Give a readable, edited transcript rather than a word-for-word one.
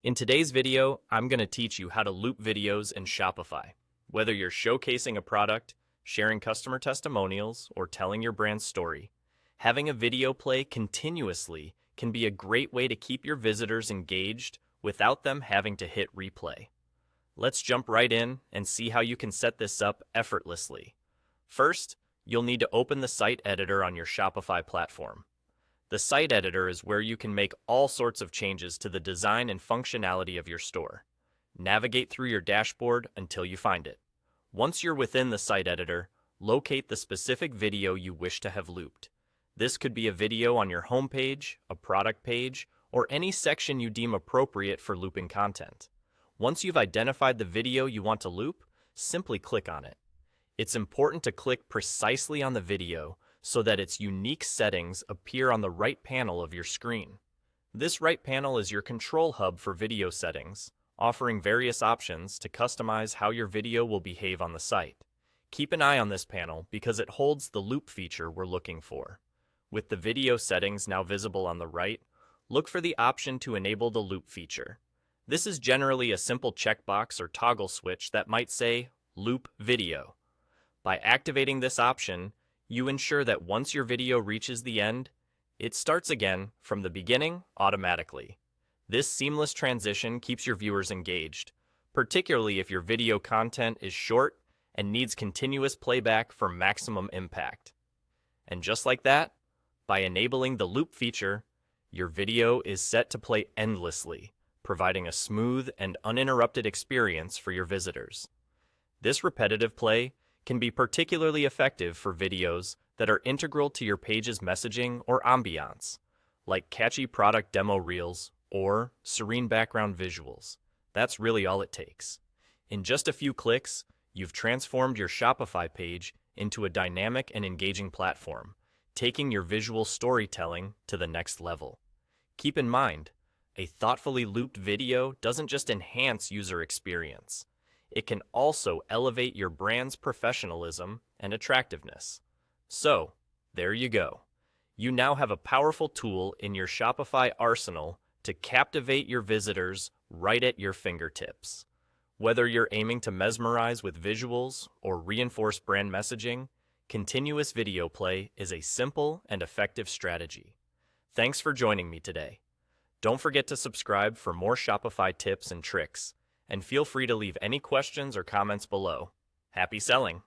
In today's video, I'm going to teach you how to loop videos in Shopify. Whether you're showcasing a product, sharing customer testimonials, or telling your brand's story, having a video play continuously can be a great way to keep your visitors engaged without them having to hit replay. Let's jump right in and see how you can set this up effortlessly. First, you'll need to open the site editor on your Shopify platform. The site editor is where you can make all sorts of changes to the design and functionality of your store. Navigate through your dashboard until you find it. Once you're within the site editor, locate the specific video you wish to have looped. This could be a video on your homepage, a product page, or any section you deem appropriate for looping content. Once you've identified the video you want to loop, simply click on it. It's important to click precisely on the video so that its unique settings appear on the right panel of your screen. This right panel is your control hub for video settings, offering various options to customize how your video will behave on the site. Keep an eye on this panel because it holds the loop feature we're looking for. With the video settings now visible on the right, look for the option to enable the loop feature. This is generally a simple checkbox or toggle switch that might say Loop Video. By activating this option, you ensure that once your video reaches the end, it starts again from the beginning automatically. This seamless transition keeps your viewers engaged, particularly if your video content is short and needs continuous playback for maximum impact. And just like that, by enabling the loop feature, your video is set to play endlessly, providing a smooth and uninterrupted experience for your visitors. This repetitive play can be particularly effective for videos that are integral to your page's messaging or ambiance, like catchy product demo reels or serene background visuals. That's really all it takes. In just a few clicks, you've transformed your Shopify page into a dynamic and engaging platform, taking your visual storytelling to the next level. Keep in mind, a thoughtfully looped video doesn't just enhance user experience. It can also elevate your brand's professionalism and attractiveness. So, there you go. You now have a powerful tool in your Shopify arsenal to captivate your visitors right at your fingertips. Whether you're aiming to mesmerize with visuals or reinforce brand messaging, continuous video play is a simple and effective strategy. Thanks for joining me today. Don't forget to subscribe for more Shopify tips and tricks, and feel free to leave any questions or comments below. Happy selling!